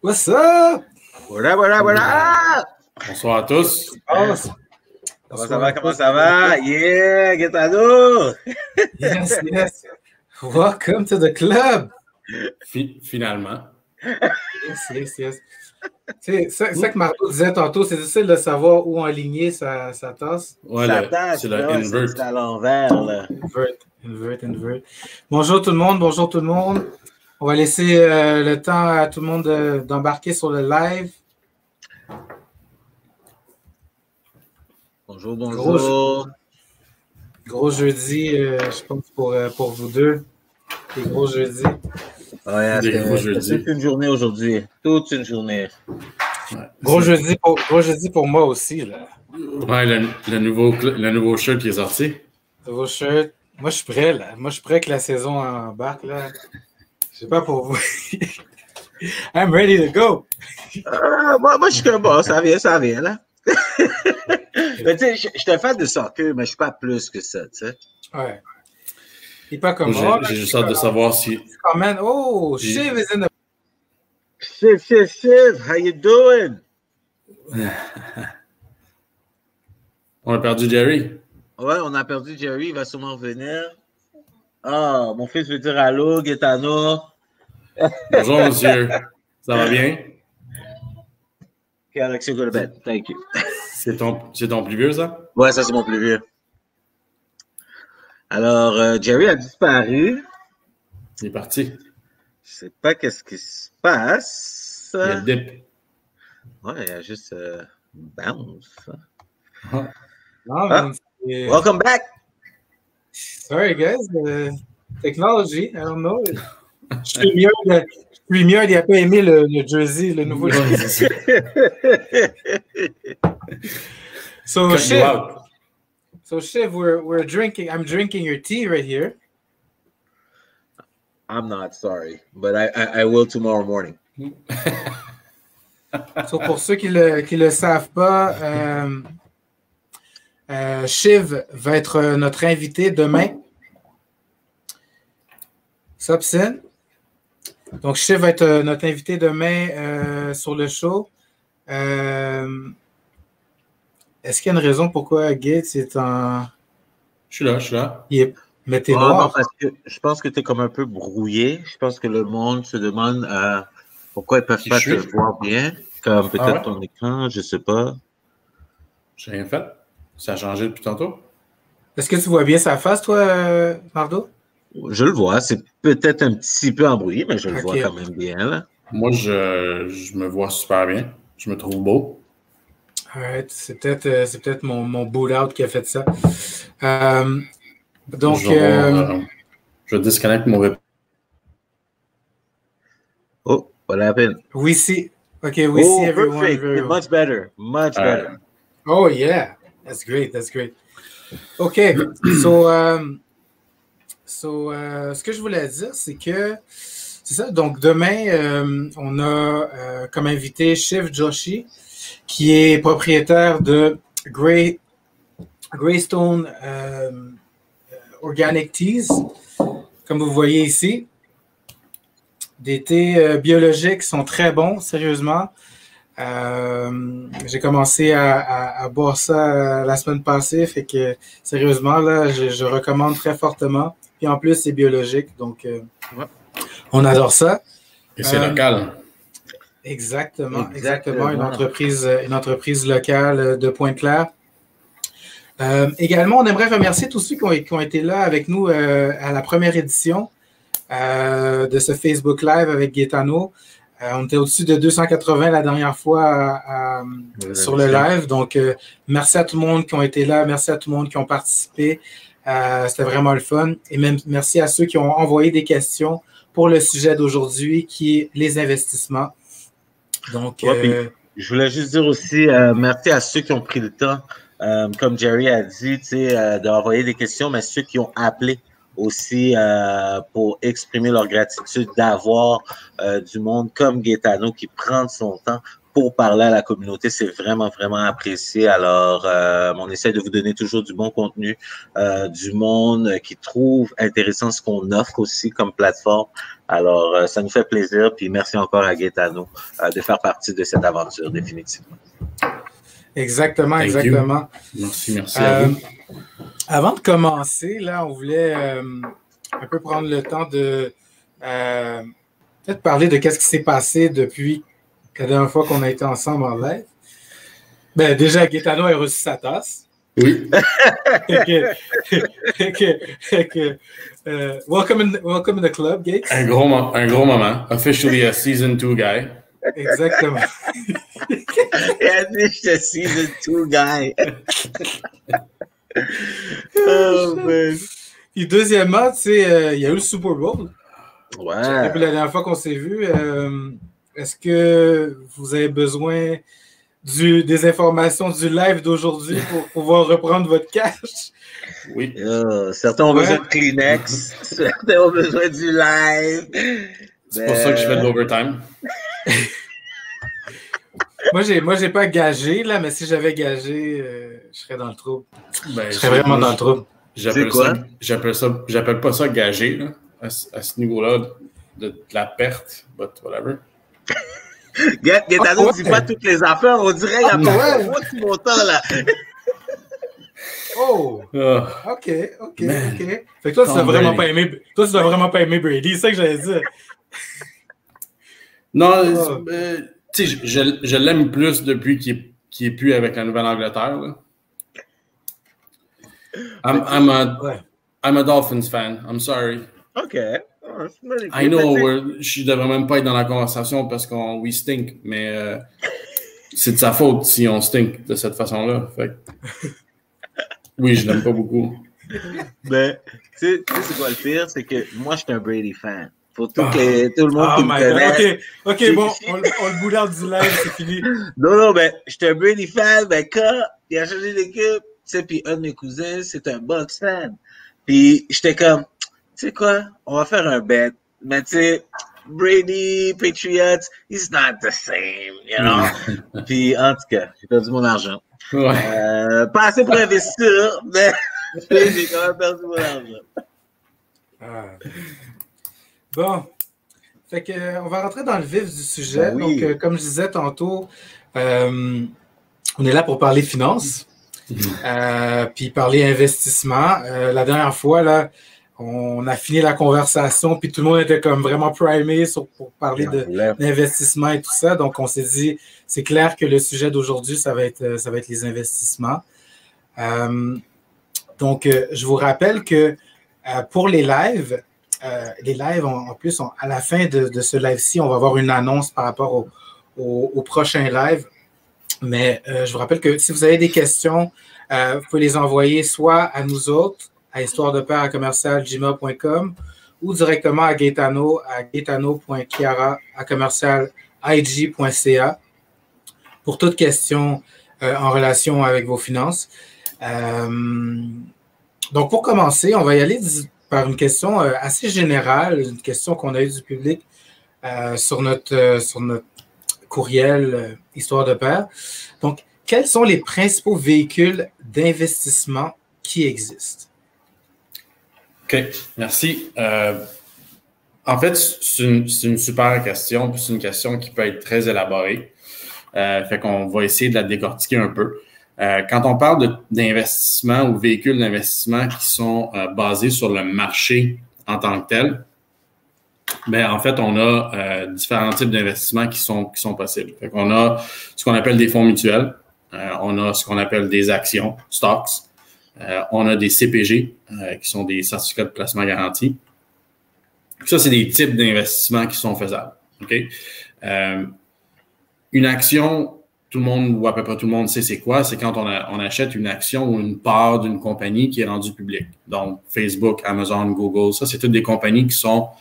What's up? Voilà. Bonsoir à tous. Comment ça va? Yeah, Gaetano! Yes. Welcome to the club. Finalement. Yes. C'est ça que Marco disait tantôt, c'est difficile de savoir où aligner sa tasse. Ouais, c'est le invert. C'est à l'envers, là. Invert. Bonjour tout le monde. On va laisser le temps à tout le monde d'embarquer sur le live. Bonjour. Gros jeudi, je pense, pour vous deux. Des gros jeudis. Ouais, des gros jeudis. Toute une journée aujourd'hui. Toute une journée. Ouais, gros jeudi pour moi aussi, là. Ouais, le nouveau shirt qui est sorti. Nouveau shirt. Moi, je suis prêt, là. Moi, je suis prêt que la saison embarque, là. Je sais pas pour vous. I'm ready to go. Moi, je suis comme bon, ça vient, là. Mais tu sais, je suis un fan de soccer, mais je suis pas plus que ça, tu sais. Ouais. Il pas comme moi. J'ai juste hâte de savoir si... Oh, Shiv is in the... Shiv, how you doing? On a perdu Jerry. Ouais, on a perdu Jerry, il va sûrement revenir. Ah, mon fils veut dire allô, Gaetano. Bonjour, monsieur. Ça va bien? Okay, Alexis, go to bed. Thank you. C'est ton plus vieux, ça? Ouais, ça, c'est mon plus vieux. Alors, Jerry a disparu. Il est parti. Je sais pas qu'est-ce qui se passe. Il y a dip. Ouais, il y a juste bounce. Welcome back. Sorry, guys. Technology, I don't know. Je suis mieux, il n'a pas aimé le jersey, le nouveau jersey. So Shiv, we're drinking. I'm drinking your tea right here. I'm not sorry, but I will tomorrow morning. So pour ceux qui le savent pas, Shiv va être notre invité demain. Sobson. Donc Shiv va être notre invité demain sur le show. Est-ce qu'il y a une raison pourquoi Gates est en... Je suis là. Mais t'es noir. Non, parce que je pense que tu es comme un peu brouillé. Je pense que le monde se demande pourquoi ils ne peuvent pas te voir bien. Comme peut-être ton écran, je ne sais pas. J'ai rien fait. Ça a changé depuis tantôt. Est-ce que tu vois bien sa face, toi, Mardo? Je le vois. C'est peut-être un petit peu embrouillé, mais je le vois quand même bien. Là. Moi, je me vois super bien. Je me trouve beau. Alright, c'est peut-être mon boot-out qui a fait ça. Donc, je disconnecte mon répondeur. Oh, what happened? We see everyone. Perfect. Much better. Oh, yeah. That's great. Okay. So, ce que je voulais dire, c'est que c'est ça. Donc, demain, on a comme invité Shiv Joshi, qui est propriétaire de Greystone Organic Teas, comme vous voyez ici. Des thés biologiques sont très bons, sérieusement. J'ai commencé à boire ça la semaine passée, fait que sérieusement, là, je recommande très fortement. Puis en plus, c'est biologique, donc on adore ça. Et c'est local. Exactement. Une entreprise locale de Pointe-Claire. Également, on aimerait remercier tous ceux qui ont été là avec nous à la première édition de ce Facebook Live avec Gaetano. On était au-dessus de 280 la dernière fois sur le live. Donc, merci à tout le monde qui ont été là. Merci à tout le monde qui ont participé. C'était vraiment le fun. Et même merci à ceux qui ont envoyé des questions pour le sujet d'aujourd'hui, qui est les investissements. Donc, je voulais juste dire aussi merci à ceux qui ont pris le temps, comme Jerry a dit, d'envoyer des questions, mais ceux qui ont appelé aussi pour exprimer leur gratitude d'avoir du monde comme Gaetano qui prend son temps pour parler à la communauté, c'est vraiment, vraiment apprécié. Alors, on essaie de vous donner toujours du bon contenu, du monde qui trouve intéressant ce qu'on offre aussi comme plateforme. Alors, ça nous fait plaisir. Puis merci encore à Gaetano de faire partie de cette aventure, définitivement. Exactement, Thank exactement. you. Merci à vous. Avant de commencer, là, on voulait un peu prendre le temps de peut-être parler de qu'est-ce qui s'est passé depuis la dernière fois qu'on a été ensemble en live. Ben, déjà, Gaetano a reçu sa tasse. Oui. Welcome in the club, Gates. Un gros moment. Officially a season 2 guy. Exactement. Il a dit, je suis season 2 guy. Oh, man. Puis deuxièmement, tu sais, il y a eu le Super Bowl. Ouais. Depuis la dernière fois qu'on s'est vu, est-ce que vous avez besoin des informations du live d'aujourd'hui pour pouvoir reprendre votre cash? Oui. Certains ont besoin de Kleenex, certains ont besoin du live. C'est pour ça que je fais de l'overtime. Moi, j'ai pas gagé, là, mais si j'avais gagé, je serais dans le trouble. Ben, je serais vraiment dans le trouble. J'appelle pas ça gager, là, à ce niveau-là de la perte, but whatever. Gaetano ne dit pas toutes les affaires, on dirait qu'il y a pas de montant, là. Oh! OK. Fait que toi, tu n'as vraiment pas aimé. Toi, tu n'as vraiment pas aimé Brady, c'est ça que j'allais dire. Non, tu sais, je l'aime plus depuis qu'il est plus avec la Nouvelle-Angleterre. Là. I'm a Dolphins fan. I'm sorry. OK. I know, je devrais même pas être dans la conversation parce qu'on we stink, mais c'est de sa faute si on stink de cette façon-là. Fait que, oui, je l'aime pas beaucoup. Mais, tu sais, c'est quoi le pire? C'est que moi, je suis un Brady fan. Pour tout le monde qui me connaît. OK, bon, on le boulard du live, c'est fini. Non, ben, je suis un Brady fan, ben, quand il a changé d'équipe, tu sais, puis un de mes cousins, c'est un Bucs fan. Puis, j'étais comme, tu sais quoi, on va faire un bet. Mais tu sais, Brady, Patriots, it's not the same, you know? Puis, en tout cas, j'ai perdu mon argent. Ouais. Pas assez pour investir, mais j'ai quand même perdu mon argent. Bon. Fait que, on va rentrer dans le vif du sujet. Oui. Donc, comme je disais tantôt, on est là pour parler finances, puis parler investissement. La dernière fois, là, on a fini la conversation, puis tout le monde était comme vraiment primé pour parler d'investissement et tout ça. Donc, on s'est dit, c'est clair que le sujet d'aujourd'hui, ça va être les investissements. Donc, je vous rappelle que pour les lives, en plus, à la fin de ce live-ci, on va avoir une annonce par rapport au prochain live. Mais je vous rappelle que si vous avez des questions, vous pouvez les envoyer soit à nous autres, à histoiredepère@gmail.com ou directement à Gaetano, à gaetano.chiara@ig.ca pour toute question en relation avec vos finances. Donc, pour commencer, on va y aller par une question assez générale, une question qu'on a eue du public sur notre courriel Histoire de Père. Donc, quels sont les principaux véhicules d'investissement qui existent? OK, merci. En fait, c'est une super question, puis c'est une question qui peut être très élaborée. Fait qu'on va essayer de la décortiquer un peu. Quand on parle d'investissement ou véhicules d'investissement qui sont basés sur le marché en tant que tel, bien, en fait, on a différents types d'investissements qui sont possibles. Fait qu'on a ce qu'on appelle des fonds mutuels, on a ce qu'on appelle des actions, stocks, on a des CPG, qui sont des certificats de placement garantis. Ça, c'est des types d'investissements qui sont faisables. Okay? Une action, tout le monde, ou à peu près tout le monde sait c'est quoi, c'est quand on achète une action ou une part d'une compagnie qui est rendue publique. Donc, Facebook, Amazon, Google, ça, c'est toutes des compagnies qui sont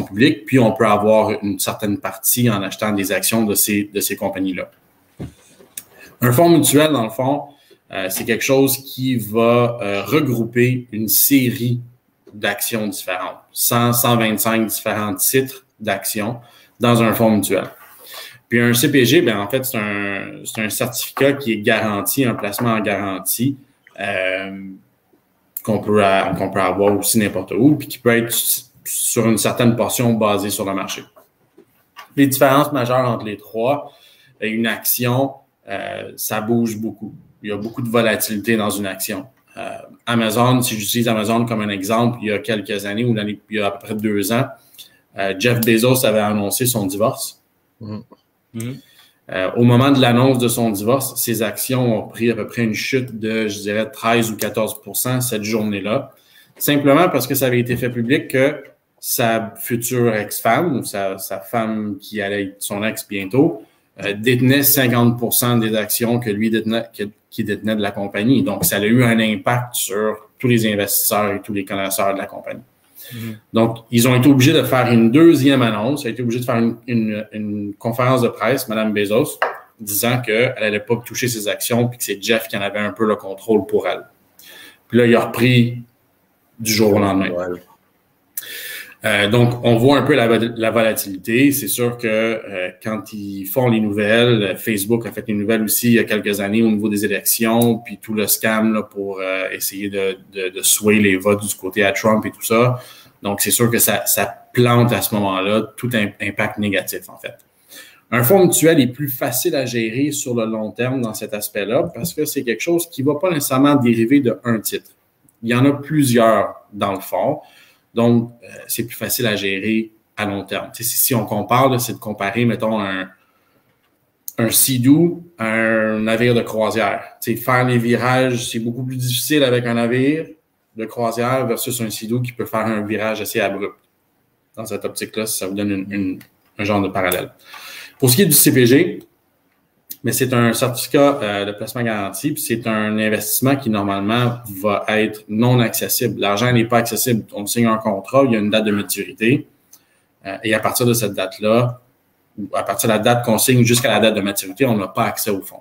publiques, puis on peut avoir une certaine partie en achetant des actions de ces compagnies-là. Un fonds mutuel, dans le fond, c'est quelque chose qui va regrouper une série d'actions différentes, 125 différents titres d'actions dans un fonds mutuel. Puis un CPG, ben en fait, c'est un certificat qui est garanti, un placement en garantie qu'on peut avoir aussi n'importe où, puis qui peut être sur une certaine portion basée sur le marché. Les différences majeures entre les trois, une action, ça bouge beaucoup. Il y a beaucoup de volatilité dans une action. Amazon, si j'utilise Amazon comme un exemple, il y a quelques années, ou il y a à peu près 2 ans, Jeff Bezos avait annoncé son divorce. Au moment de l'annonce de son divorce, ses actions ont pris à peu près une chute de, je dirais, 13 ou 14% cette journée-là, simplement parce que ça avait été fait public que sa future ex-femme, ou sa femme qui allait être son ex bientôt, détenait 50% des actions que lui qui détenait de la compagnie. Donc, ça a eu un impact sur tous les investisseurs et tous les connaisseurs de la compagnie. Donc, ils ont été obligés de faire une deuxième annonce. Ils ont été obligés de faire une conférence de presse, Mme Bezos, disant qu'elle n'allait pas toucher ses actions puis que c'est Jeff qui en avait un peu le contrôle pour elle. Puis là, il a repris du jour au lendemain. Donc, on voit un peu la volatilité. C'est sûr que quand ils font les nouvelles, Facebook a fait les nouvelles aussi il y a quelques années au niveau des élections, puis tout le scam là, pour essayer de sway les votes du côté à Trump et tout ça. Donc, c'est sûr que ça plante à ce moment-là tout impact négatif, en fait. Un fonds mutuel est plus facile à gérer sur le long terme dans cet aspect-là parce que c'est quelque chose qui ne va pas nécessairement dériver d'un titre. Il y en a plusieurs dans le fond. Donc, c'est plus facile à gérer à long terme. Si on compare, c'est de comparer, mettons, un Sea-Doo à un navire de croisière. Faire les virages, c'est beaucoup plus difficile avec un navire de croisière versus un Sea-Doo qui peut faire un virage assez abrupt. Dans cette optique-là, ça vous donne un genre de parallèle. Pour ce qui est du CPG, mais c'est un certificat de placement garanti, puis c'est un investissement qui, normalement, va être non accessible. L'argent n'est pas accessible. On signe un contrat, il y a une date de maturité, et à partir de cette date-là, ou à partir de la date qu'on signe jusqu'à la date de maturité, on n'a pas accès au fonds.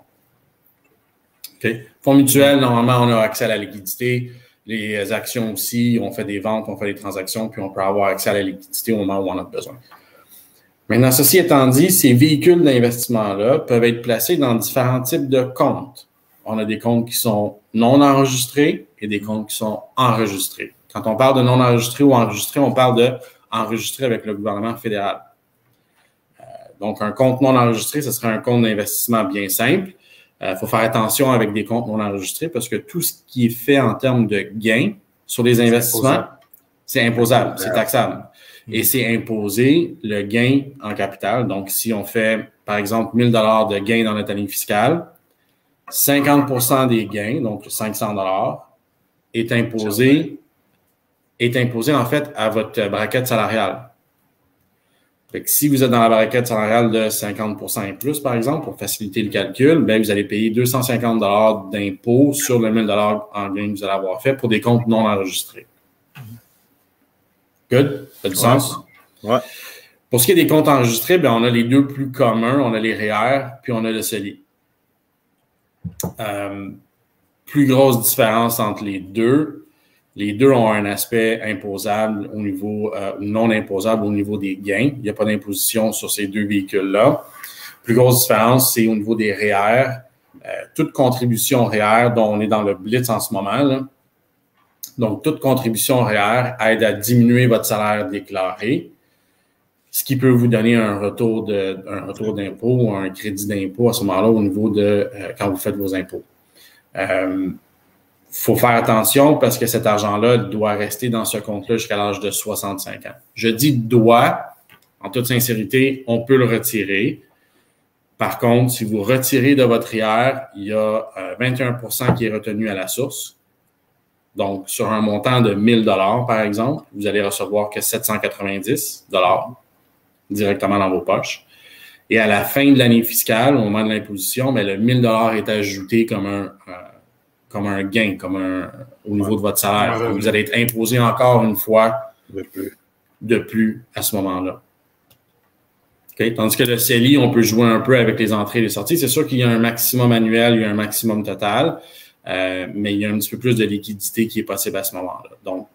Okay? Fonds mutuel, normalement, on a accès à la liquidité. Les actions aussi, on fait des ventes, on fait des transactions, puis on peut avoir accès à la liquidité au moment où on en a besoin. Maintenant, ceci étant dit, ces véhicules d'investissement-là peuvent être placés dans différents types de comptes. On a des comptes qui sont non enregistrés et des comptes qui sont enregistrés. Quand on parle de non enregistré ou enregistré, on parle de enregistré avec le gouvernement fédéral. Donc, un compte non enregistré, ce serait un compte d'investissement bien simple. Il faut faire attention avec des comptes non enregistrés parce que tout ce qui est fait en termes de gains sur les investissements, c'est imposable, c'est taxable. Et c'est imposé le gain en capital. Donc, si on fait, par exemple, 1 000 $ de gain dans notre année fiscale, 50% des gains, donc 500 $ est imposé en fait à votre braquette salariale. Fait que si vous êtes dans la braquette salariale de 50% et plus, par exemple, pour faciliter le calcul, bien, vous allez payer 250 $ d'impôt sur le 1 000 $ en gain que vous allez avoir fait pour des comptes non enregistrés. Good? Ça a du sens? Ouais. Pour ce qui est des comptes enregistrés, bien, on a les deux plus communs. On a les REER, puis on a le CELI. Plus grosse différence entre les deux. Les deux ont un aspect imposable au niveau, ou non imposable au niveau des gains. Il n'y a pas d'imposition sur ces deux véhicules-là. Plus grosse différence, c'est au niveau des REER. Toute contribution REER dont on est dans le blitz en ce moment, là. Donc, toute contribution REER aide à diminuer votre salaire déclaré, ce qui peut vous donner un retour d'impôt ou un crédit d'impôt à ce moment-là au niveau de quand vous faites vos impôts. Faut faire attention parce que cet argent-là doit rester dans ce compte-là jusqu'à l'âge de 65 ans. Je dis doit, en toute sincérité, on peut le retirer. Par contre, si vous retirez de votre REER, il y a 21% qui est retenu à la source. Donc, sur un montant de 1 000 $ par exemple, vous allez recevoir que 790 $ directement dans vos poches. Et à la fin de l'année fiscale, au moment de l'imposition, bien, le 1 000 $ est ajouté comme un gain, au niveau de votre salaire. Donc, vous allez être imposé encore une fois de plus à ce moment-là. Okay? Tandis que le CELI, on peut jouer un peu avec les entrées et les sorties. C'est sûr qu'il y a un maximum annuel, il y a un maximum total. Mais il y a un petit peu plus de liquidité qui est possible à ce moment-là. Donc,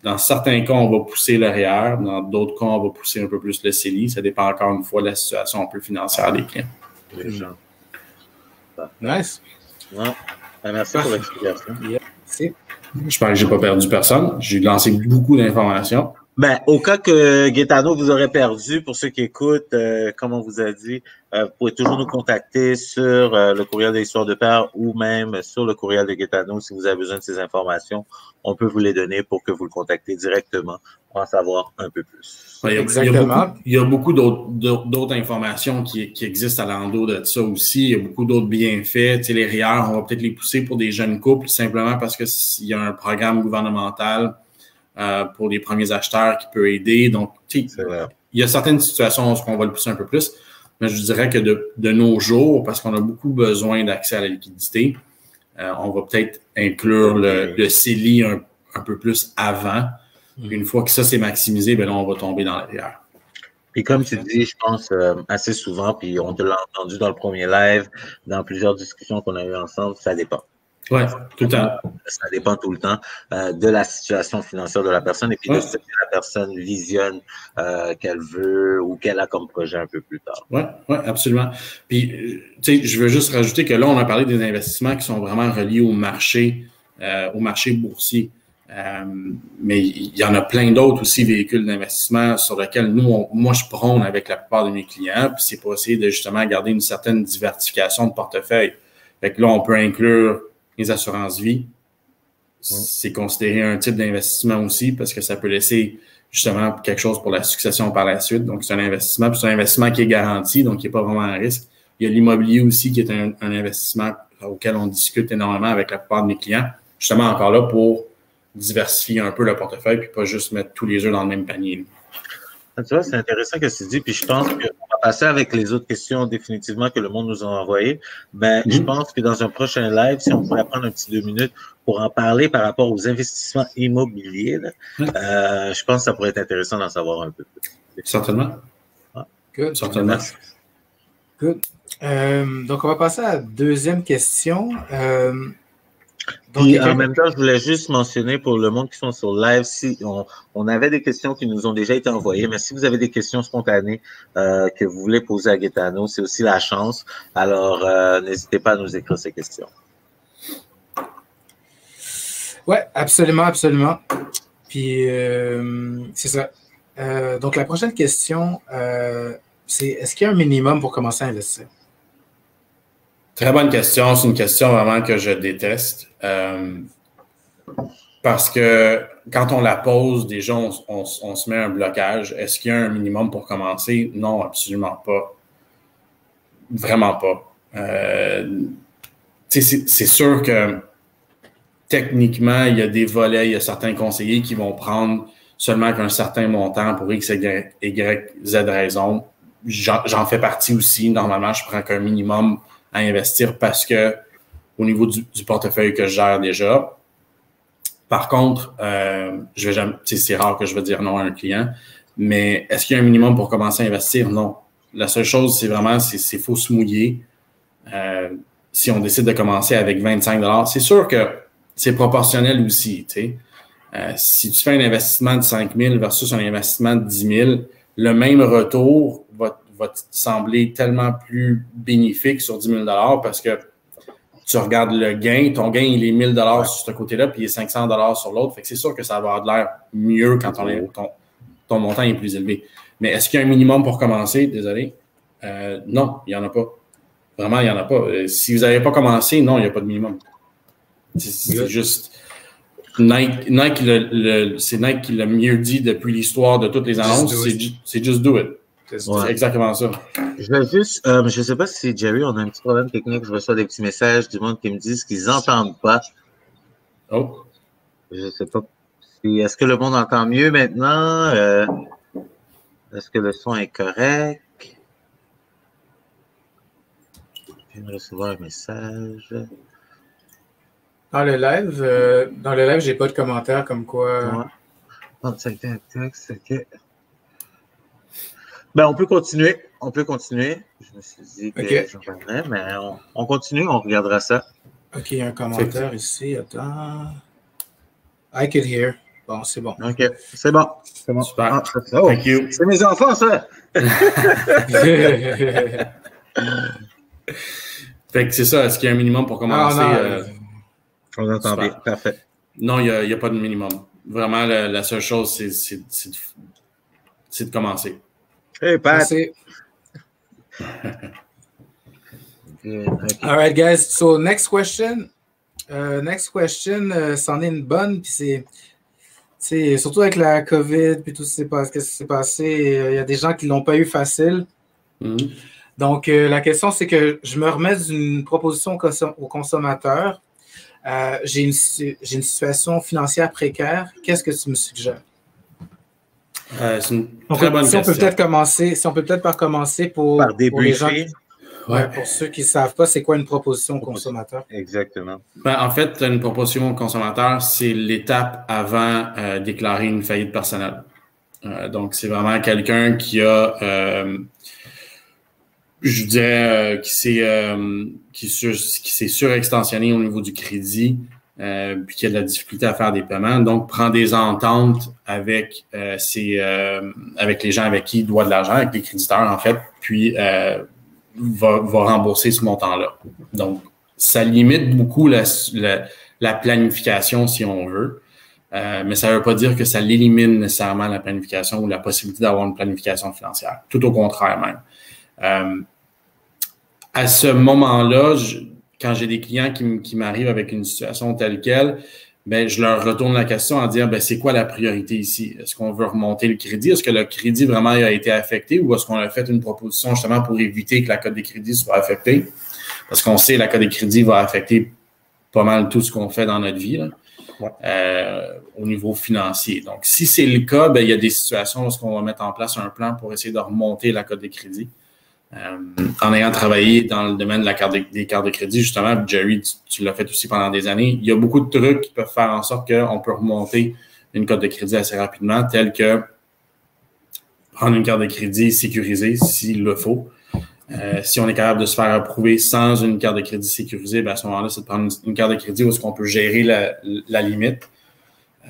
Dans certains cas, on va pousser le REER. Dans d'autres cas, on va pousser un peu plus le CELI. Ça dépend encore une fois de la situation un peu financière des clients. Nice. Ouais. Merci pour l'explication. Merci. J'espère que je n'ai pas perdu personne. J'ai lancé beaucoup d'informations. Ben, au cas que Gaetano vous aurait perdu, pour ceux qui écoutent, comme on vous a dit, vous pouvez toujours nous contacter sur le courriel de l'Histoire de Père ou même sur le courriel de Gaetano si vous avez besoin de ces informations. On peut vous les donner pour que vous le contactez directement pour en savoir un peu plus. Ouais, Exactement. Il y a beaucoup d'autres informations qui existent à l'endos de ça aussi. Il y a beaucoup d'autres bienfaits. Tu sais, les REER, on va peut-être les pousser pour des jeunes couples simplement parce qu'il y a un programme gouvernemental pour les premiers acheteurs qui peut aider. Donc, tu sais, il y a certaines situations où on va le pousser un peu plus, mais je dirais que de nos jours, parce qu'on a beaucoup besoin d'accès à la liquidité, on va peut-être inclure le CELI un peu plus avant. Une fois que ça c'est maximisé, ben là, on va tomber dans l'arrière. Puis comme tu dis, je pense assez souvent, puis on te l'a entendu dans le premier live, dans plusieurs discussions qu'on a eues ensemble, ça dépend. Oui, tout le temps. Ça dépend tout le temps de la situation financière de la personne et puis de ce que la personne visionne qu'elle veut ou qu'elle a comme projet un peu plus tard. Oui, absolument. Puis, tu sais, je veux juste rajouter que là, on a parlé des investissements qui sont vraiment reliés au marché boursier. Mais il y en a plein d'autres aussi véhicules d'investissement sur lesquels moi, je prône avec la plupart de mes clients. Puis, c'est pour essayer de justement garder une certaine diversification de portefeuille. Fait que là, on peut inclure les assurances-vie. C'est considéré un type d'investissement aussi parce que ça peut laisser justement quelque chose pour la succession par la suite. Donc, c'est un investissement. Puis, c'est un investissement qui est garanti, donc qui n'est pas vraiment un risque. Il y a l'immobilier aussi qui est un investissement auquel on discute énormément avec la plupart de mes clients. Justement, encore là, pour diversifier un peu le portefeuille puis pas juste mettre tous les œufs dans le même panier. Tu vois, c'est intéressant que tu dis, puis je pense qu'on va passer avec les autres questions définitivement que le monde nous a envoyées, mais je pense que dans un prochain live, si on pourrait prendre un petit 2 minutes pour en parler par rapport aux investissements immobiliers, là, je pense que ça pourrait être intéressant d'en savoir un peu plus. Certainement. Good. Certainement. Good. Donc, on va passer à la deuxième question. Donc, en même temps, je voulais juste mentionner pour le monde qui sont sur live, si on avait des questions qui nous ont déjà été envoyées, mais si vous avez des questions spontanées que vous voulez poser à Gaetano, c'est aussi la chance. Alors, n'hésitez pas à nous écrire ces questions. Oui, absolument, absolument. Puis, c'est ça. Donc, la prochaine question, c'est est-ce qu'il y a un minimum pour commencer à investir? Très bonne question. C'est une question vraiment que je déteste. Parce que quand on la pose, déjà, on se met un blocage. Est-ce qu'il y a un minimum pour commencer? Non, absolument pas. Vraiment pas. C'est sûr que techniquement, il y a des volets, il y a certains conseillers qui vont prendre seulement qu'un certain montant pour X, Y, Z raison. J'en fais partie aussi. Normalement, je prends qu'un minimum à investir parce que au niveau du portefeuille que je gère déjà. Par contre, je vais jamais, c'est rare que je vais dire non à un client, mais est-ce qu'il y a un minimum pour commencer à investir? Non. La seule chose, c'est vraiment, c'est faut se mouiller. Si on décide de commencer avec 25 $, c'est sûr que c'est proportionnel aussi, tu sais. Si tu fais un investissement de 5 000 versus un investissement de 10 000, le même retour va te sembler tellement plus bénéfique sur 10 000 $ parce que tu regardes le gain, ton gain, il est 1 000 $ sur ce côté-là, puis il est 500 $ sur l'autre. Fait que c'est sûr que ça va avoir de l'air mieux quand ton montant est plus élevé. Mais est-ce qu'il y a un minimum pour commencer? Désolé. Non, il n'y en a pas. Vraiment, il n'y en a pas. Si vous n'avez pas commencé, non, il n'y a pas de minimum. C'est juste... Nike, c'est Nike qui l'a mieux dit depuis l'histoire de toutes les annonces. C'est just do it. C'est exactement ça. Je vais juste, je ne sais pas si Jerry, on a un petit problème technique. Je reçois des petits messages du monde qui me disent qu'ils n'entendent pas. Oh. Je ne sais pas. Est-ce que le monde entend mieux maintenant? Est-ce que le son est correct? Je viens de recevoir un message. Dans le live, j'ai pas de commentaires comme quoi. Ouais. Ça a été un texte, ok. Ben, on peut continuer. Je me suis dit que j'en revenais, mais on continue, on regardera ça. OK, il y a un commentaire ici. Attends. I can hear. Bon, c'est bon. OK, c'est bon. C'est bon. Super. Ah, oh, Thank you. c'est mes enfants, ça! Fait que c'est ça. Est-ce qu'il y a un minimum pour commencer? On entend bien. Parfait. Non, il n'y a pas de minimum. Vraiment, la seule chose, c'est de commencer. Hey, Pat! All right, guys. So, next question. C'en est une bonne. Puis c'est surtout avec la COVID, puis tout ce qui s'est passé. Il y a des gens qui ne l'ont pas eu facile. Mm-hmm. Donc, la question, c'est que je me remets d'une proposition aux consommateurs. J'ai une situation financière précaire. Qu'est-ce que tu me suggères? C'est une très bonne question. Si on peut peut-être commencer pour les gens. Ouais, pour ceux qui ne savent pas, c'est quoi une proposition au consommateur? Exactement. Ben, en fait, une proposition au consommateur, c'est l'étape avant déclarer une faillite personnelle. Donc, c'est vraiment quelqu'un qui a, je dirais, qui s'est surextensionné au niveau du crédit, puis qui a de la difficulté à faire des paiements. Donc, prend des ententes avec avec les gens avec qui il doit de l'argent, avec les créditeurs, en fait, puis va rembourser ce montant-là. Donc, ça limite beaucoup la planification, si on veut. Mais ça ne veut pas dire que ça l'élimine nécessairement la planification ou la possibilité d'avoir une planification financière. Tout au contraire même. À ce moment-là, quand j'ai des clients qui m'arrivent avec une situation telle quelle, ben, je leur retourne la question en disant, ben, c'est quoi la priorité ici? Est-ce qu'on veut remonter le crédit? Est-ce que le crédit vraiment a été affecté ou est-ce qu'on a fait une proposition justement pour éviter que la cote des crédits soit affectée? Parce qu'on sait que la cote des crédits va affecter pas mal tout ce qu'on fait dans notre vie, là, au niveau financier. Donc, si c'est le cas, ben, il y a des situations où on va mettre en place un plan pour essayer de remonter la cote des crédits. En ayant travaillé dans le domaine de des cartes de crédit, justement, Jerry, tu l'as fait aussi pendant des années, il y a beaucoup de trucs qui peuvent faire en sorte qu'on peut remonter une cote de crédit assez rapidement, telle que prendre une carte de crédit sécurisée s'il le faut. Si on est capable de se faire approuver sans une carte de crédit sécurisée, ben à ce moment-là, c'est de prendre une carte de crédit où est-ce qu'on peut gérer la limite.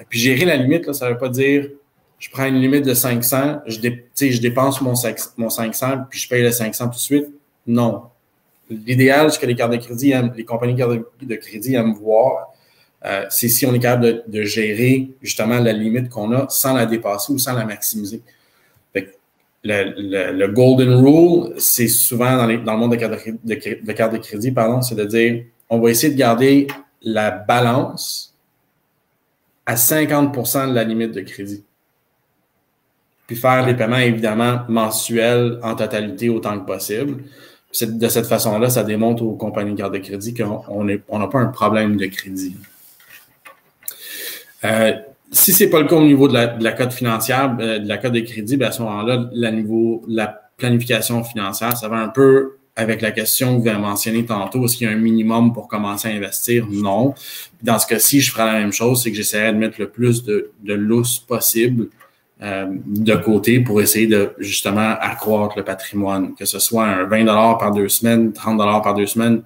Puis gérer la limite, là, ça ne veut pas dire je prends une limite de 500, je dépense mon 500 puis je paye le 500 tout de suite. Non. L'idéal, ce que les cartes de crédit les compagnies de cartes de crédit aiment voir, c'est si on est capable de gérer justement la limite qu'on a sans la dépasser ou sans la maximiser. Fait que le golden rule, c'est souvent dans le monde de cartes de crédit, c'est de dire on va essayer de garder la balance à 50% de la limite de crédit. Puis faire des paiements, évidemment, mensuels en totalité autant que possible. De cette façon-là, ça démontre aux compagnies de carte de crédit qu'on n'a pas un problème de crédit. Si ce n'est pas le cas au niveau de la cote financière, de la cote de crédit, bien à ce moment-là, la planification financière, ça va un peu avec la question que vous avez mentionnée tantôt. Est-ce qu'il y a un minimum pour commencer à investir? Non. Dans ce cas-ci, je ferai la même chose, c'est que j'essaierai de mettre le plus de lousse possible de côté pour essayer de justement accroître le patrimoine, que ce soit un 20 $ par 2 semaines, 30 $ par 2 semaines,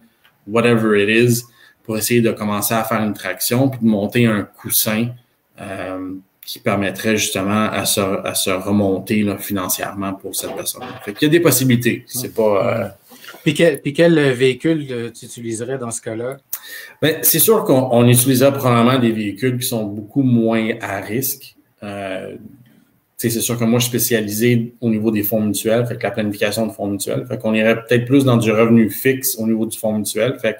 whatever it is, pour essayer de commencer à faire une traction puis de monter un coussin qui permettrait justement à se remonter là, financièrement pour cette personne. Fait qu'il y a des possibilités. C'est pas. Puis quel véhicule tu utiliserais dans ce cas-là? Bien, c'est sûr qu'on utiliserait probablement des véhicules qui sont beaucoup moins à risque. C'est sûr que moi, je suis spécialisé au niveau des fonds mutuels, fait que la planification de fonds mutuels. Fait qu'on irait peut-être plus dans du revenu fixe au niveau du fonds mutuel. Fait que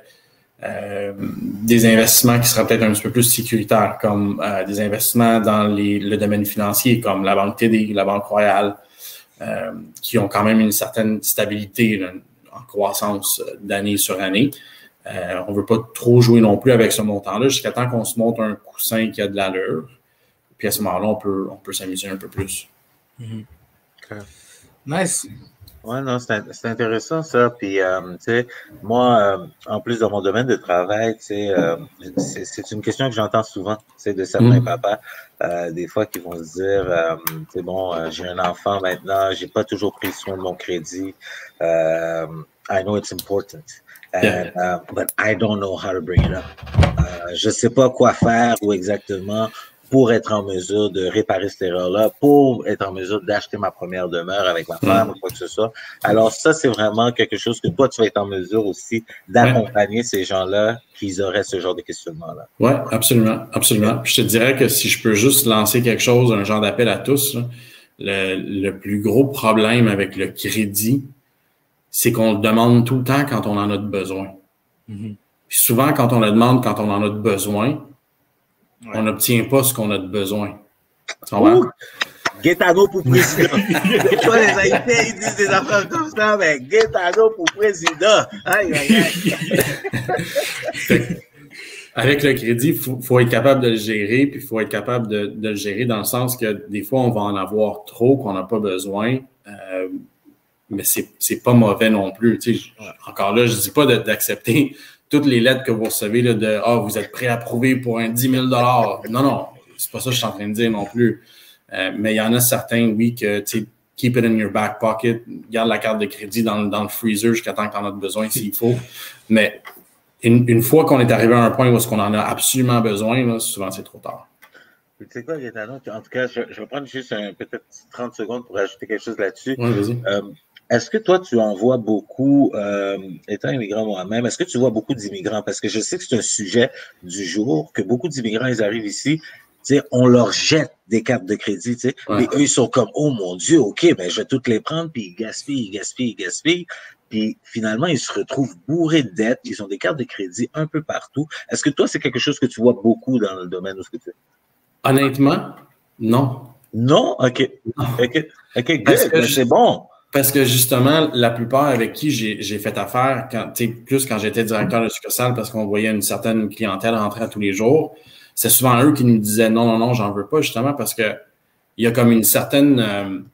des investissements qui seraient peut-être un petit peu plus sécuritaires, comme des investissements dans le domaine financier, comme la Banque TD, la Banque Royale, qui ont quand même une certaine stabilité là, en croissance d'année sur année. On ne veut pas trop jouer non plus avec ce montant-là jusqu'à temps qu'on se monte un coussin qui a de l'allure. Puis à ce moment-là, on peut s'amuser un peu plus. Mm-hmm. Okay. Nice. Oui, non, c'est intéressant ça. Puis, tu sais, moi, en plus de mon domaine de travail, tu sais, c'est une question que j'entends souvent, tu sais, de certains papas, des fois qui vont se dire, c'est bon, j'ai un enfant maintenant, j'ai pas toujours pris soin de mon crédit. I know it's important. But I don't know how to bring it up. Je sais pas quoi faire ou exactement pour être en mesure de réparer cette erreur-là, pour être en mesure d'acheter ma première demeure avec ma femme ou quoi que ce soit. Alors ça, c'est vraiment quelque chose que toi, tu vas être en mesure aussi d'accompagner ces gens-là qui auraient ce genre de questionnement-là. Oui, absolument, absolument. Puis je te dirais que si je peux juste lancer quelque chose, un genre d'appel à tous, là, le plus gros problème avec le crédit, c'est qu'on le demande tout le temps quand on en a besoin. Puis souvent, quand on le demande quand on en a besoin, on n'obtient pas ce qu'on a de besoin. Gaetano pour président. Et toi, les Haïtiens, ils disent des affaires comme ça, mais Gaetano pour président. Aïe, aïe, aïe. Avec le crédit, faut être capable de le gérer, puis il faut être capable de le gérer dans le sens que des fois, on va en avoir trop, qu'on n'a pas besoin, mais c'est pas mauvais non plus. Tu sais, encore là, je dis pas d'accepter toutes les lettres que vous recevez là, de « Ah, vous êtes préapprouvé pour un 10 000 ». Non, c'est pas ça que je suis en train de dire non plus. Mais il y en a certains, oui, que tu sais, keep it in your back pocket, garde la carte de crédit dans le freezer jusqu'à temps que tu en as besoin s'il faut. Mais une fois qu'on est arrivé à un point où est-ce qu'on en a absolument besoin, là, souvent c'est trop tard. Tu sais quoi, Gaetano? En tout cas, je vais prendre juste peut-être 30 secondes pour ajouter quelque chose là-dessus. Oui, vas-y. Est-ce que toi, tu en vois beaucoup, étant immigrant moi-même, est-ce que tu vois beaucoup d'immigrants? Parce que je sais que c'est un sujet du jour, que beaucoup d'immigrants, ils arrivent ici, tu sais, on leur jette des cartes de crédit, tu sais, mais eux, ils sont comme, oh mon Dieu, OK, ben je vais toutes les prendre, puis ils gaspillent. Puis finalement, ils se retrouvent bourrés de dettes, ils ont des cartes de crédit un peu partout. Est-ce que toi, c'est quelque chose que tu vois beaucoup dans le domaine où ce que tu es? Honnêtement, non. Non? OK. OK, good, c'est bon. Parce que justement, la plupart avec qui j'ai fait affaire, quand j'étais directeur de succursale, parce qu'on voyait une certaine clientèle rentrer à tous les jours, c'est souvent eux qui nous disaient non, j'en veux pas, justement, parce que il y a comme une certaine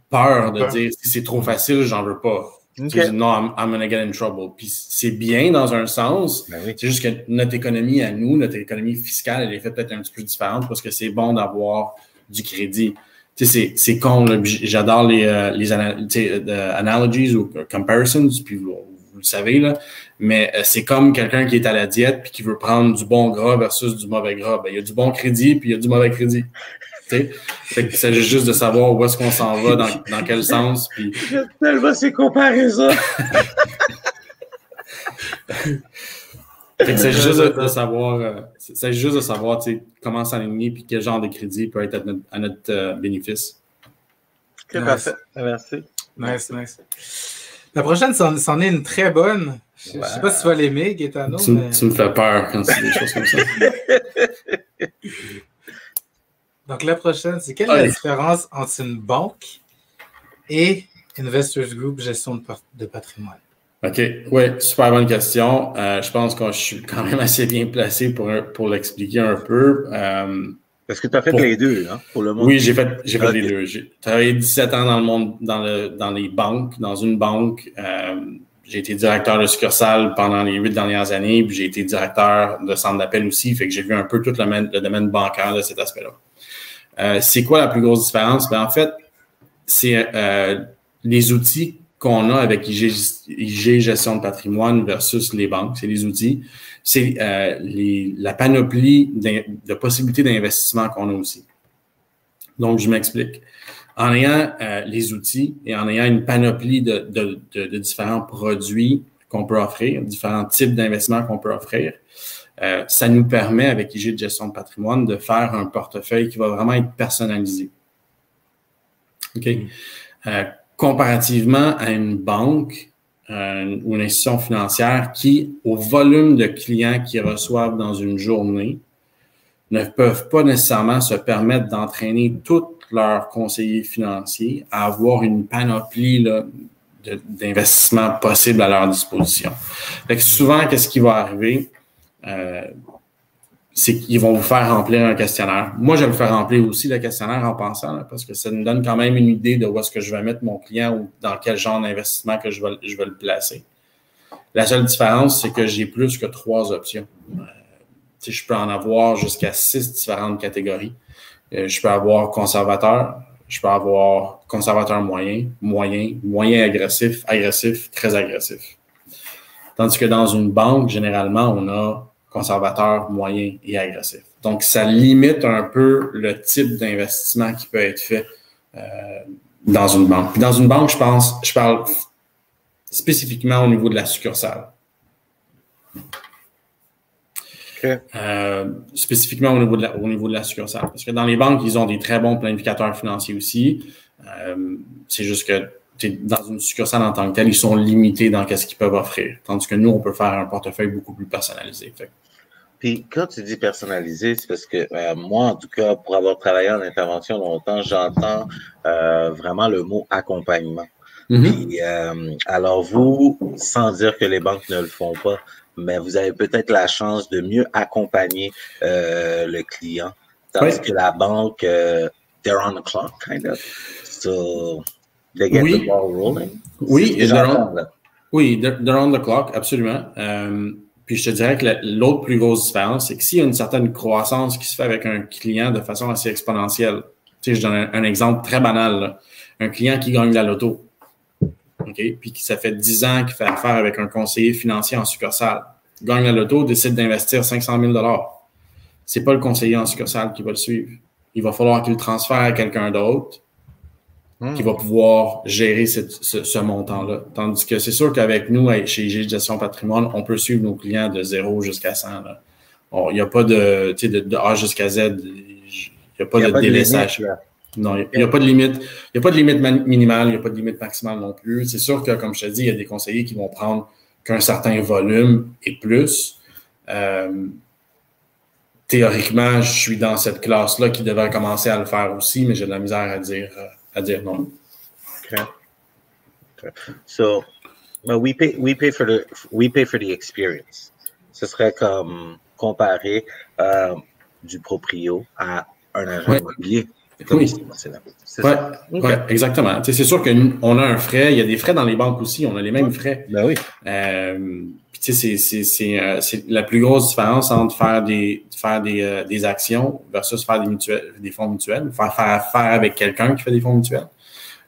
peur de dire si c'est trop facile, j'en veux pas. Okay. Non, I'm gonna get in trouble. Puis c'est bien dans un sens. Ben oui. C'est juste que notre économie à nous, notre économie fiscale, elle est faite peut-être un petit peu différente parce que c'est bon d'avoir du crédit. Tu sais, c'est con, là. J'adore les analogies ou comparisons, puis vous le savez, là. Mais c'est comme quelqu'un qui est à la diète puis qui veut prendre du bon gras versus du mauvais gras. Ben, il y a du bon crédit puis il y a du mauvais crédit. Il s'agit juste de savoir où est-ce qu'on s'en va, dans quel sens. Puis... J'aime tellement ces comparaisons. C'est juste de savoir, comment s'aligner et quel genre de crédit peut être à notre bénéfice. Okay, parfait. Merci. Nice. La prochaine, c'en est une très bonne. Je ne sais pas si tu vas l'aimer, Gaetano. Tu me fais peur quand c'est des choses comme ça. Donc, la prochaine, c'est quelle est la différence entre une banque et Investors Group gestion de patrimoine? OK. Oui, super bonne question. Je pense que je suis quand même assez bien placé pour l'expliquer un peu. Parce que tu as fait les deux, hein, pour le monde. Oui, j'ai fait les deux. J'ai travaillé 17 ans dans le monde, dans les banques, dans une banque. J'ai été directeur de succursale pendant les 8 dernières années, puis j'ai été directeur de centre d'appel aussi, fait que j'ai vu un peu tout le domaine bancaire de cet aspect-là. C'est quoi la plus grosse différence? Ben, en fait, c'est les outils qu'on a avec IG Gestion de patrimoine versus les banques. C'est les outils. C'est la panoplie de possibilités d'investissement qu'on a aussi. Donc, je m'explique. En ayant les outils et en ayant une panoplie de différents produits qu'on peut offrir, différents types d'investissements qu'on peut offrir, ça nous permet, avec IG de gestion de patrimoine, de faire un portefeuille qui va vraiment être personnalisé. OK? Comparativement à une banque ou une institution financière qui, au volume de clients qu'ils reçoivent dans une journée, ne peuvent pas nécessairement se permettre d'entraîner tous leurs conseillers financiers à avoir une panoplie là, d'investissements possibles à leur disposition. Fait que souvent, qu'est-ce qui va arriver? C'est qu'ils vont vous faire remplir un questionnaire. Moi, je vais le faire remplir aussi, le questionnaire, en pensant, là, parce que ça nous donne quand même une idée de où est-ce que je vais mettre mon client ou dans quel genre d'investissement que je vais le placer. La seule différence, c'est que j'ai plus que 3 options. Je peux en avoir jusqu'à 6 différentes catégories. Je peux avoir conservateur, je peux avoir conservateur moyen agressif, très agressif. Tandis que dans une banque, généralement, on a conservateur, moyen et agressif. Donc, ça limite un peu le type d'investissement qui peut être fait dans une banque. Puis dans une banque, je parle spécifiquement au niveau de la succursale. Okay. Spécifiquement au niveau de la succursale. Parce que dans les banques, ils ont des très bons planificateurs financiers aussi. C'est juste que dans une succursale en tant que telle, ils sont limités dans ce qu'ils peuvent offrir. Tandis que nous, on peut faire un portefeuille beaucoup plus personnalisé. Puis quand tu dis personnalisé, c'est parce que moi, en tout cas, pour avoir travaillé en intervention longtemps, j'entends vraiment le mot accompagnement. Mm-hmm. Puis, alors vous, sans dire que les banques ne le font pas, mais vous avez peut-être la chance de mieux accompagner le client, tandis que la banque, they're on the clock, kind of. So, they get the ball rolling. Oui, they're on the clock, absolument. Puis je te dirais que l'autre plus grosse différence, c'est que s'il y a une certaine croissance qui se fait avec un client de façon assez exponentielle, tu sais, je donne un exemple très banal, là. Un client qui gagne la loto, OK, puis qui ça fait 10 ans qu'il fait affaire avec un conseiller financier en succursale, gagne la loto, décide d'investir 500 000 $. C'est pas le conseiller en succursale qui va le suivre. Il va falloir qu'il le transfère à quelqu'un d'autre qui va pouvoir gérer ce montant-là. Tandis que c'est sûr qu'avec nous, chez IG Gestion Patrimoine, on peut suivre nos clients de 0 jusqu'à 100. Il n'y a pas de A jusqu'à Z. Il n'y a pas de délaissage. Non, il n'y a pas de limite. Il n'y a pas de limite minimale, il n'y a pas de limite maximale non plus. C'est sûr que, comme je te dis, il y a des conseillers qui vont prendre qu'un certain volume et plus. Théoriquement, je suis dans cette classe-là qui devrait commencer à le faire aussi, mais j'ai de la misère à dire non. Okay. So, we pay for the experience. Ce serait comme comparer du proprio à un agent immobilier. Oui. Ouais, exactement. C'est sûr qu'on a un frais. Il y a des frais dans les banques aussi. On a les mêmes frais. Ben oui. Puis c'est la plus grosse différence entre faire des actions versus faire des fonds mutuels. Faire affaire avec quelqu'un qui fait des fonds mutuels.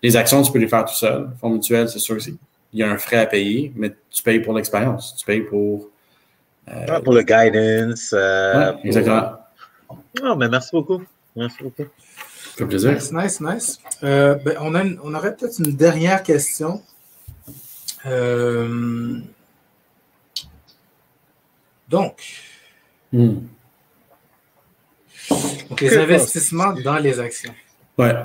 Les actions, tu peux les faire tout seul. Fonds mutuels, c'est sûr qu'il y a un frais à payer, mais tu payes pour l'expérience. Tu payes pour... pour le guidance. Exactement. Oh, mais merci beaucoup. Merci beaucoup. Ça fait plaisir. Nice. On aurait peut-être une dernière question. Donc, les investissements dans les actions. Ouais.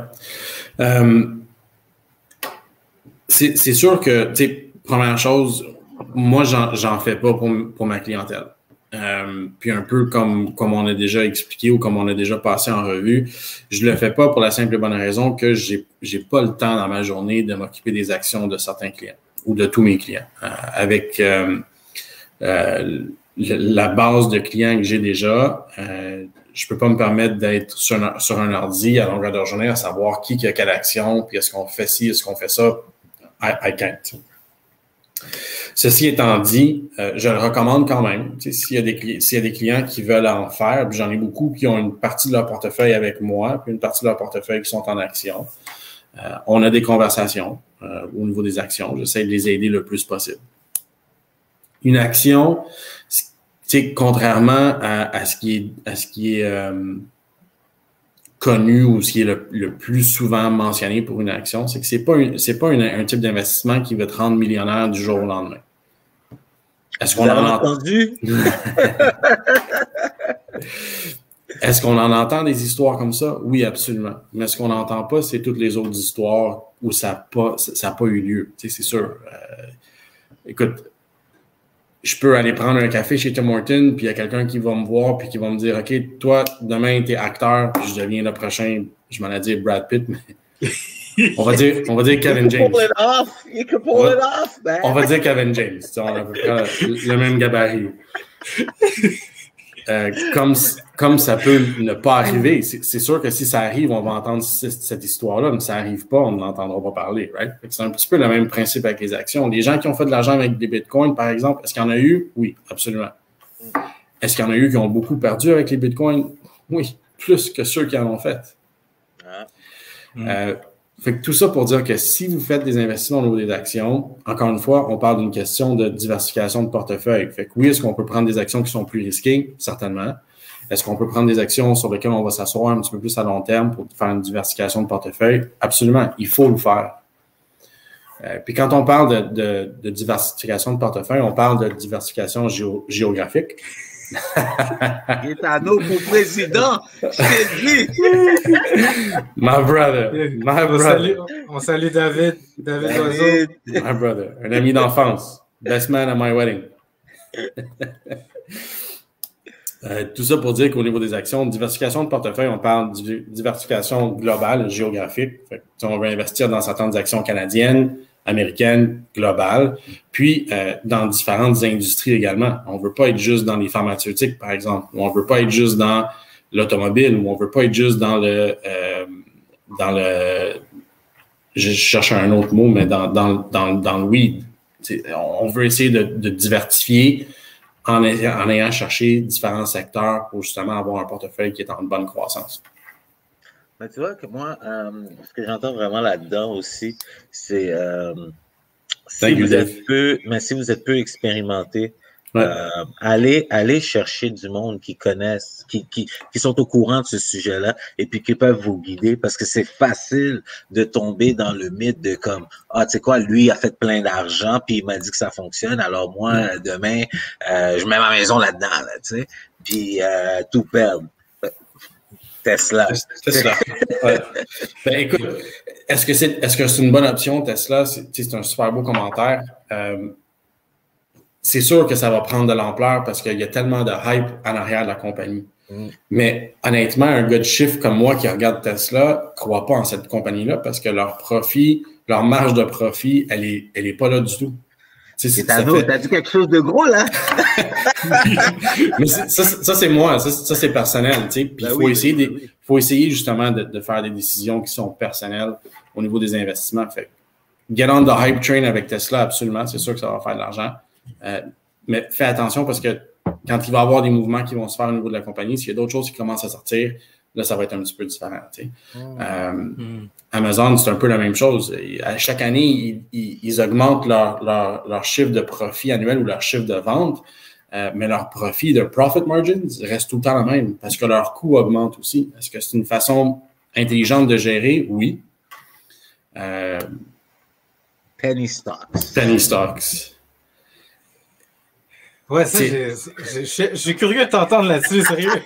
C'est sûr que, première chose, moi, j'en fais pas pour ma clientèle. Puis un peu comme on a déjà expliqué ou comme on a déjà passé en revue, je le fais pas pour la simple et bonne raison que j'ai pas le temps dans ma journée de m'occuper des actions de certains clients ou de tous mes clients. Avec la base de clients que j'ai déjà, je peux pas me permettre d'être sur un ordi à longueur de journée à savoir qui a quelle action, puis est-ce qu'on fait ci, est-ce qu'on fait ça. I can't. Ceci étant dit, je le recommande quand même. S'il y a des clients qui veulent en faire, puis j'en ai beaucoup qui ont une partie de leur portefeuille avec moi, puis une partie de leur portefeuille qui sont en action. On a des conversations au niveau des actions. J'essaie de les aider le plus possible. Une action, contrairement à ce qui est connu ou ce qui est le plus souvent mentionné pour une action, c'est que c'est pas un type d'investissement qui va te rendre millionnaire du jour au lendemain. Est-ce qu'on en a entendu? Est-ce qu'on en entend des histoires comme ça? Oui, absolument. Mais ce qu'on n'entend pas, c'est toutes les autres histoires où ça n'a pas eu lieu. C'est sûr. Écoute, je peux aller prendre un café chez Tim Hortons, puis il y a quelqu'un qui va me voir, puis qui va me dire, OK, toi, demain, tu es acteur, puis je deviens le prochain, je m'en ai dit Brad Pitt, mais on va dire Kevin James. You can pull it off, man. On va dire Kevin James. On a à peu près le même gabarit. Comme ça peut ne pas arriver, c'est sûr que si ça arrive, on va entendre cette histoire-là, mais si ça n'arrive pas, on n'entendra pas parler, right? C'est un petit peu le même principe avec les actions. Les gens qui ont fait de l'argent avec des bitcoins, par exemple, est-ce qu'il y en a eu? Oui, absolument. Est-ce qu'il y en a eu qui ont beaucoup perdu avec les bitcoins? Oui, plus que ceux qui en ont fait. Fait que tout ça pour dire que si vous faites des investissements au niveau des actions, encore une fois, on parle d'une question de diversification de portefeuille. Fait que oui, est-ce qu'on peut prendre des actions qui sont plus risquées? Certainement. Est-ce qu'on peut prendre des actions sur lesquelles on va s'asseoir un petit peu plus à long terme pour faire une diversification de portefeuille? Absolument. Il faut le faire. Puis quand on parle de diversification de portefeuille, on parle de diversification géographique. Gaetano pour président, je t'ai dit. My brother. On salue David Oiseau. My brother. Un ami d'enfance. Best man at my wedding. Tout ça pour dire qu'au niveau des actions, diversification de portefeuille, on parle de diversification globale, géographique. Fait que, on veut investir dans certaines actions canadiennes, américaines, globales, puis dans différentes industries également. On ne veut pas être juste dans les pharmaceutiques, par exemple, ou on ne veut pas être juste dans l'automobile, ou on ne veut pas être juste dans le je cherche un autre mot, mais dans le weed. On veut essayer de diversifier en ayant cherché différents secteurs pour justement avoir un portefeuille qui est en bonne croissance. Mais tu vois que moi, ce que j'entends vraiment là-dedans aussi, c'est si vous êtes peu expérimenté, ouais. Allez chercher du monde qui connaissent, qui sont au courant de ce sujet-là et puis qui peuvent vous guider parce que c'est facile de tomber dans le mythe de comme tu sais quoi, lui a fait plein d'argent puis il m'a dit que ça fonctionne, alors moi demain je mets ma maison là-dedans, là, tu sais, puis tout perdre. Tesla. Ouais. Ben, écoute, est-ce que c'est une bonne option, Tesla? C'est un super beau commentaire. C'est sûr que ça va prendre de l'ampleur parce qu'il y a tellement de hype en arrière de la compagnie. Mais honnêtement, un gars de chiffre comme moi qui regarde Tesla ne croit pas en cette compagnie-là parce que leur profit, leur marge de profit, elle est pas là du tout. T'as dit quelque chose de gros, là? Mais ça c'est moi, ça c'est personnel, tu sais. Puis il faut essayer justement de faire des décisions qui sont personnelles au niveau des investissements. Fait get on the hype train avec Tesla, absolument, c'est sûr que ça va faire de l'argent. Mais fais attention parce que quand il va y avoir des mouvements qui vont se faire au niveau de la compagnie, s'il y a d'autres choses qui commencent à sortir, là, ça va être un petit peu différent. Tu sais. Amazon, c'est un peu la même chose. À chaque année, ils augmentent leur chiffre de profit annuel ou leur chiffre de vente, mais leur profit de profit margins reste tout le temps la même parce que leur coût augmente aussi. Est-ce que c'est une façon intelligente de gérer? Oui. Penny stocks. Penny stocks. Ouais, ça, je suis curieux de t'entendre là-dessus, sérieux.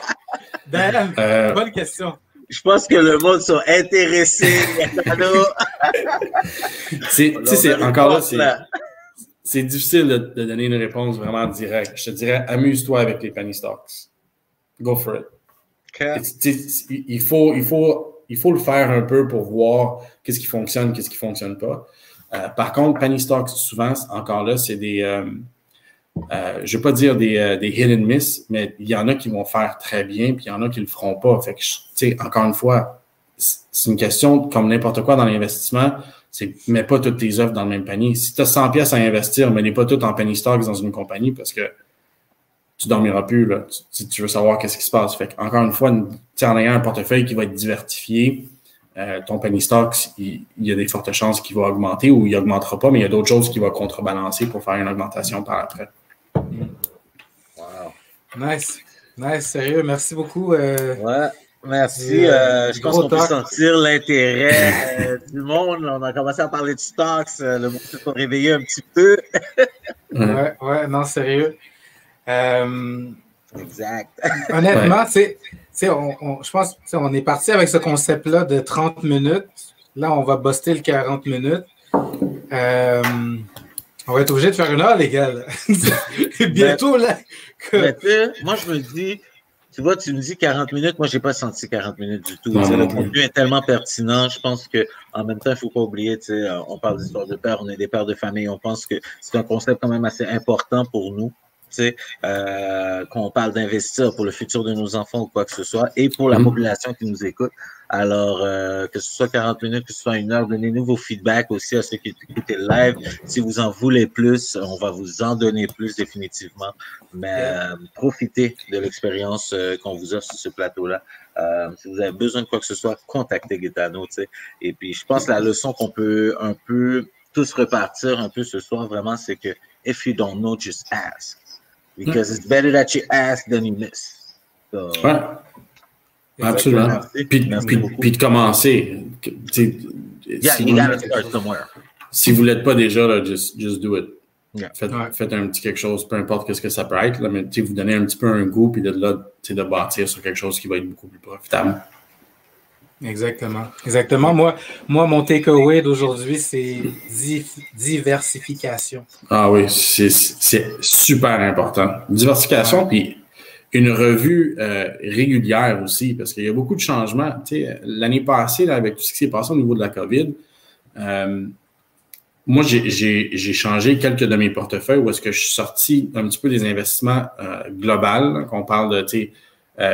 Dan, bonne question. Je pense que le monde sont intéressés. C'est difficile de donner une réponse vraiment directe. Je te dirais, amuse-toi avec les penny stocks. Go for it. Okay. Il faut le faire un peu pour voir qu'est-ce qui fonctionne, qu'est-ce qui fonctionne pas. Par contre, penny stocks, souvent, encore là, c'est des... je ne veux pas dire des hit and miss, mais il y en a qui vont faire très bien, puis il y en a qui ne le feront pas. Fait que, tu sais, encore une fois, c'est une question, comme n'importe quoi dans l'investissement, c'est mets pas toutes tes offres dans le même panier. Si tu as 100 pièces à investir, mets-les pas toutes en penny stocks dans une compagnie parce que tu dormiras plus, là. Tu veux savoir qu'est-ce qui se passe. Fait que, encore une fois, en ayant un portefeuille qui va être diversifié, ton penny stocks, il y a des fortes chances qu'il va augmenter ou il n'augmentera pas, mais il y a d'autres choses qui vont contrebalancer pour faire une augmentation par après. Wow. Nice, sérieux, merci beaucoup. Ouais, merci. Je pense qu'on peut sentir l'intérêt du monde. On a commencé à parler de stocks, le monde s'est réveillé un petit peu. ouais, non, sérieux. Exact. Honnêtement, je pense on est parti avec ce concept-là de 30 minutes. Là, on va buster le 40 minutes. On va être obligé de faire une heure, les gars. Bientôt, là. Moi, je me dis, tu vois, tu me dis 40 minutes. Moi, je n'ai pas senti 40 minutes du tout. Le contenu est tellement pertinent. Je pense qu'en même temps, il ne faut pas oublier, on parle d'histoire de père, on est des pères de famille. On pense que c'est un concept quand même assez important pour nous. Qu'on parle d'investir pour le futur de nos enfants ou quoi que ce soit, et pour la population qui nous écoute. Alors, que ce soit 40 minutes, que ce soit une heure, donnez-nous vos feedbacks aussi à ceux qui écoutent le live. Si vous en voulez plus, on va vous en donner plus définitivement. Mais profitez de l'expérience qu'on vous offre sur ce plateau-là. Si vous avez besoin de quoi que ce soit, contactez Gaetano, tu sais. Et puis, je pense que la leçon qu'on peut un peu tous repartir un peu ce soir, vraiment, c'est que if you don't know, just ask. Because it's better that you ask than you miss. So, Ouais. Absolument. Puis de commencer. Yeah, you gotta start somewhere. Si vous ne l'êtes pas déjà, là, just do it. Yeah. Faites un petit quelque chose, peu importe ce que ça peut être, là, mais vous donnez un petit peu un goût, puis de là, de bâtir sur quelque chose qui va être beaucoup plus profitable. Exactement. Exactement. Moi mon takeaway d'aujourd'hui, c'est diversification. Ah oui, c'est super important. Diversification, puis une revue régulière aussi, parce qu'il y a beaucoup de changements. L'année passée, là, avec tout ce qui s'est passé au niveau de la COVID, moi, j'ai changé quelques de mes portefeuilles où est-ce que je suis sorti un petit peu des investissements globaux, qu'on parle de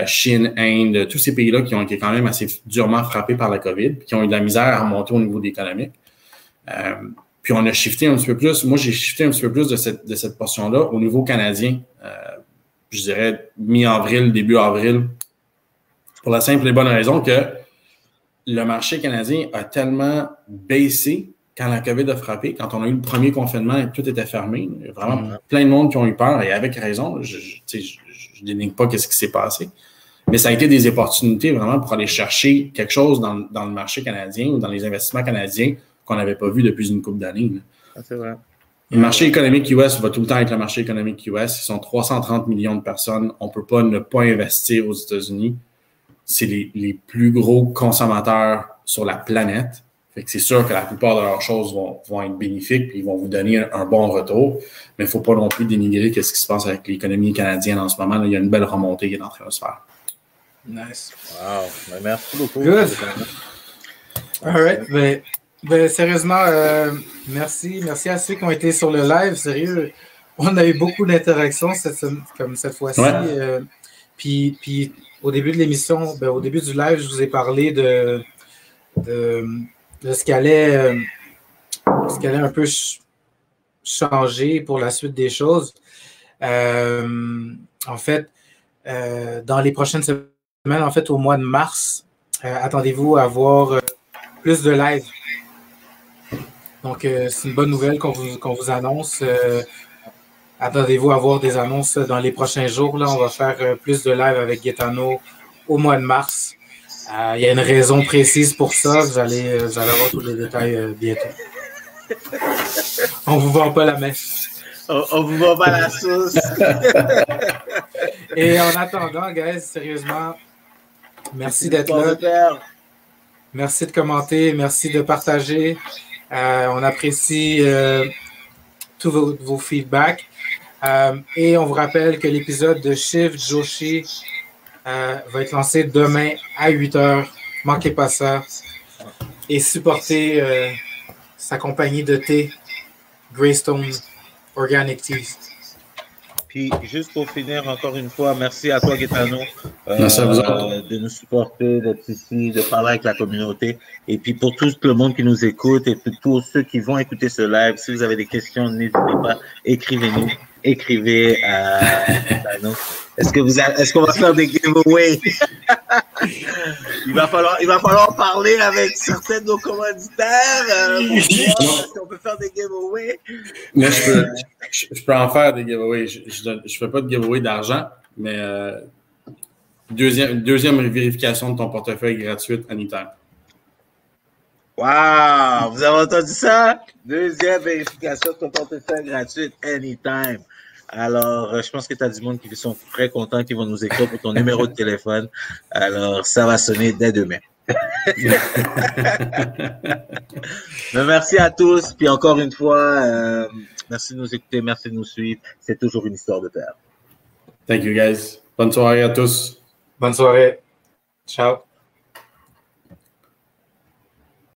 Chine, Inde, tous ces pays-là qui ont été quand même assez durement frappés par la COVID, qui ont eu de la misère à remonter au niveau économique. Puis on a shifté un petit peu plus. Moi, j'ai shifté un petit peu plus de cette portion-là au niveau canadien. Je dirais mi-avril, début avril, pour la simple et bonne raison que le marché canadien a tellement baissé quand la COVID a frappé, quand on a eu le premier confinement et tout était fermé. Il y a vraiment plein de monde qui ont eu peur, et avec raison. Je dénigre pas qu'est-ce qui s'est passé. Mais ça a été des opportunités vraiment pour aller chercher quelque chose dans le marché canadien ou dans les investissements canadiens qu'on n'avait pas vu depuis une couple d'années. C'est vrai. Le marché économique US va tout le temps être le marché économique US. Ils sont 330 millions de personnes. On ne peut pas ne pas investir aux États-Unis. C'est les plus gros consommateurs sur la planète. Fait que c'est sûr que la plupart de leurs choses vont être bénéfiques et ils vont vous donner un bon retour. Mais il ne faut pas non plus dénigrer ce qui se passe avec l'économie canadienne en ce moment. Là, il y a une belle remontée qui est en train de se faire. Nice. Wow. Merci beaucoup. Good. All right. Ben, sérieusement, merci. Merci à ceux qui ont été sur le live. Sérieux, on a eu beaucoup d'interactions comme cette fois-ci. Ouais. Puis au début de l'émission, au début du live, je vous ai parlé de ce qui allait un peu changer pour la suite des choses. En fait, dans les prochaines semaines, en fait, au mois de mars, attendez-vous à avoir plus de live. Donc, c'est une bonne nouvelle qu'on vous annonce. Attendez-vous à avoir des annonces dans les prochains jours. Là, on va faire plus de live avec Gaetano au mois de mars. Il y a une raison précise pour ça. Vous allez avoir tous les détails bientôt. On ne vous vend pas la mèche. On vous vend pas la sauce. Et en attendant, guys, sérieusement, merci d'être là. Merci de commenter. Merci de partager. On apprécie tous vos feedbacks. Et on vous rappelle que l'épisode de Shiv Joshi va être lancé demain à 8h. Manquez pas ça. Et supportez sa compagnie de thé, Greystone Organic Teas. Puis, juste pour finir, encore une fois, merci à toi, Gaetano, merci à vous de nous supporter, d'être ici, de parler avec la communauté. Et puis, pour tout le monde qui nous écoute et pour tous ceux qui vont écouter ce live, si vous avez des questions, n'hésitez pas, écrivez-nous. Écrivez à Gaetano. Est-ce qu'on va faire des giveaways? il va falloir parler avec certains de nos commanditaires pour voir si on peut faire des giveaways. Mais je peux en faire des giveaways. Je fais pas de giveaway d'argent, mais deuxième vérification de ton portefeuille gratuite anytime. Wow! Vous avez entendu ça? Deuxième vérification de ton portefeuille gratuite anytime. Alors, je pense que tu as du monde qui sont très contents, qui vont nous écrire pour ton numéro de téléphone. Alors, ça va sonner dès demain. Mais merci à tous. Puis encore une fois, merci de nous écouter, merci de nous suivre. C'est toujours une histoire de terre. Thank you, guys. Bonne soirée à tous. Bonne soirée. Ciao.